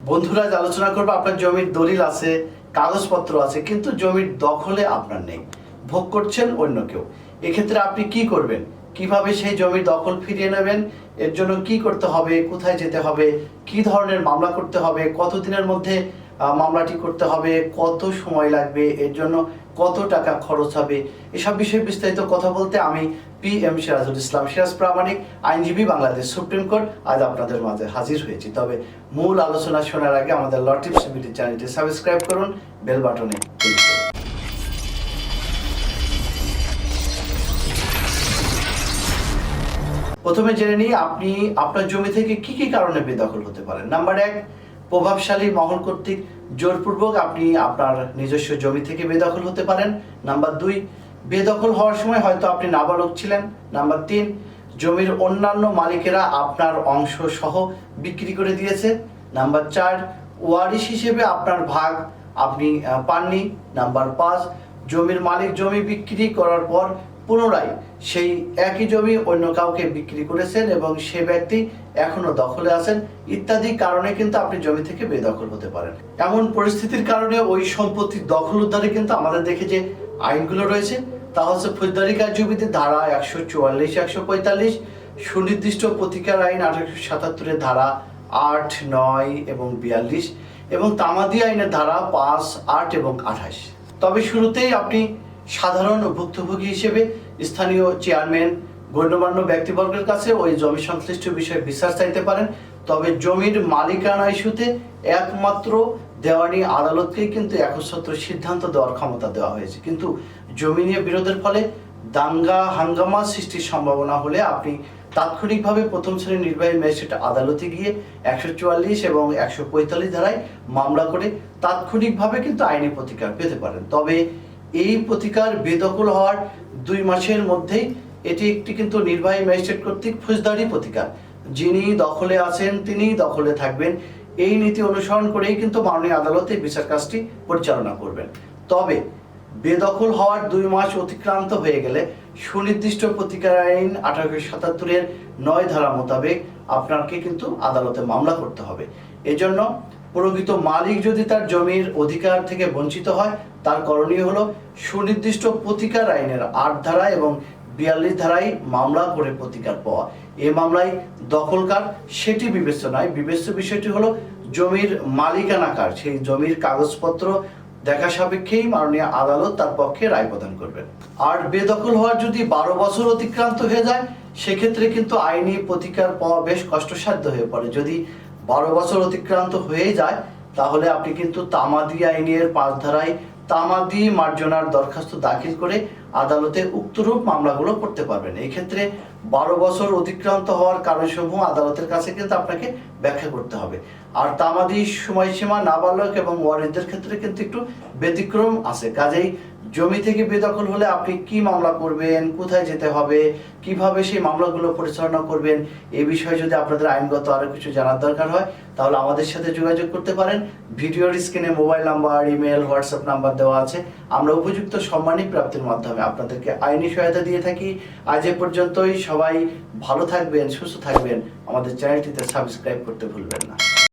বন্ধুরা আজ আলোচনা করবো আপনার জমির দলিল আছে, কাগজপত্র আছে, কিন্তু জমির দখলে আপনার নেই, ভোগ করছেন অন্য কেউ। এক্ষেত্রে আপনি কি করবেন, কিভাবে সেই জমির দখল ফিরিয়ে নেবেন, এর জন্য কি করতে হবে, কোথায় যেতে হবে, কি ধরনের মামলা করতে হবে, কতদিনের মধ্যে মামলাটি করতে হবে, কত সময় লাগবে, এর জন্য কত টাকা খরচ হবে, এসব বিষয়ে বিস্তারিত কথা বলতে আমি PM সিরাজুল ইসলাম সিরাজ প্রামাণিক, আইনজীবী, বাংলাদেশ সুপ্রিম কোর্ট, আজ আপনাদের মাঝে হাজির হয়েছি। তবে মূল আলোচনা শোনার আগে আমাদের ল টিপস বিডি চ্যানেলটি সাবস্ক্রাইব করুন, বেল বাটনে ক্লিক করুন। প্রথমে জেনে নিই আপনি আপনার জমি থেকে কি কি কারণে বেদখল হতে পারেন। নাম্বার 1, প্রভাবশালী মহল কর্তৃক জোরপূর্বক আপনি আপনার নিজস্ব জমি থেকে বেদখল হতে পারেন। নাম্বার 2, বেদখল হওয়ার সময় হয়তো আপনি নাবালক ছিলেন। নাম্বার 3, জমির অন্যান্য মালিকেরা আপনার অংশ সহ বিক্রি করে দিয়েছে। নাম্বার 4, ওয়ারিশ হিসেবে আপনার ভাগ আপনি পাননি। নাম্বার 5, জমির মালিক জমি বিক্রি করার পর পুনরায় সেই একই জমি অন্য কাউকে বিক্রি করেছেন এবং সে ব্যক্তি এখনো দখলে আছেন, ইত্যাদি কারণে কিন্তু আপনি জমি থেকে বেদখল হতে পারেন। এমন পরিস্থিতির কারণে ওই সম্পত্তির দখল উদ্ধারে কিন্তু আমাদের দেখে যে আইনগুলো রয়েছে তা হচ্ছে ফৌজদারি কার্যবিধির ধারা 144, 145, সুনির্দিষ্ট প্রতিকার আইন 1877 ধারা 8, 9 এবং 42 এবং তামাদি আইনের ধারা 5, 8 এবং 28। তবে শুরুতেই আপনি সাধারণ ভুক্তভোগী হিসেবে স্থানীয় চেয়ারম্যান, গণ্যমান্য ব্যক্তিবর্গের কাছে ওই জমি সংশ্লিষ্ট বিষয়ে বিচার চাইতে পারেন। তবে জমির মালিকানা ইস্যুতে একমাত্র দেওয়ানি আদালতকেই কিন্তু একচ্ছত্র সিদ্ধান্ত দেওয়ার ক্ষমতা দেওয়া হয়েছে। কিন্তু জমি নিয়ে বিরোধের ফলে দাঙ্গা হাঙ্গামা সৃষ্টির সম্ভাবনা হলে আপনি তাৎক্ষণিকভাবে প্রথম শ্রেণীর নির্বাহী ম্যাজিস্ট্রেট আদালতে গিয়ে 144 এবং 145 ধারায় মামলা করে তাৎক্ষণিকভাবে কিন্তু আইনি প্রতিকার পেতে পারেন। তবে এই প্রতিকার বেদখল হওয়ার 2 মাসের মধ্যেই এটি একটি কিন্তু নির্বাহী ম্যাজিস্ট্রেট কর্তৃক ফৌজদারি প্রতিকার, যিনি দখলে আছেন তিনি দখলে থাকবেন, এই নীতি অনুসরণ করেই কিন্তু মাননীয় আদালতে বিচার কাজটি পরিচালনা করবেন। তবে বেদখল হওয়ার 2 মাস অতিক্রান্ত হয়ে গেলে সুনির্দিষ্ট প্রতিকার আইন 1877 9 ধারা মোতাবেক আপনাকে কিন্তু আদালতে মামলা করতে হবে। এজন্য প্রকৃত মালিক যদি তার জমির অধিকার থেকে বঞ্চিত হয়, তার করণীয় হলো সুনির্দিষ্ট প্রতিকার আইনের 8 ধারা এবং 42 ধারায় মামলা করে প্রতিকার পাওয়া। এই মামলায় দখলকার সেটি বিবেচ্য নয়, বিবেচ্য বিষয়টি হলো জমির মালিকানা কার, সেই জমির কাগজপত্র দেখা সাপেক্ষেই মাননীয় আদালত তার পক্ষে রায় প্রদান করবেন। আর বেদখল হওয়ার যদি 12 বছর অতিক্রান্ত হয়ে যায়, সেক্ষেত্রে কিন্তু আইনি প্রতিকার পাওয়া বেশ কষ্টসাধ্য হয়ে পড়ে। যদি 12 বছর অতিক্রান্ত হয়ে যায় তাহলে আপনি কিন্তু তামাদি আইনের 5 ধারায় তামাদি মার্জনার দরখাস্ত দাখিল করে আদালতে উক্তরূপ মামলাগুলো করতে পারবেন। এই ক্ষেত্রে 12 বছর অতিক্রান্ত হওয়ার কারণসমূহ আদালতের কাছে কিন্তু আপনাকে ব্যাখ্যা করতে হবে। আর তামাদি সময়সীমা নাবালক এবং ওয়ারিশদের ক্ষেত্রে কিন্তু একটু ব্যতিক্রম আছে। কাজেই জমি থেকে বেদখল হলে আপনি কি মামলা করবেন, কোথায় যেতে হবে, কিভাবে সেই মামলাগুলো পরিচালনা করবেন, এই বিষয়ে যদি আপনাদের আইনগত আরো কিছু জানার দরকার হয় তাহলে আমাদের সাথে যোগাযোগ করতে পারেন। ভিডিওর স্ক্রিনে mobile number, email, WhatsApp number দেওয়া আছে। আমরা উপযুক্ত সম্মানী প্রাপ্তির মাধ্যমে আপনাদেরকে আইনি সহায়তা দিয়ে থাকি। আজ এ পর্যন্তই। সবাই ভালো থাকবেন, সুস্থ থাকবেন। আমাদের চ্যানেলটিতে সাবস্ক্রাইব করতে ভুলবেন না।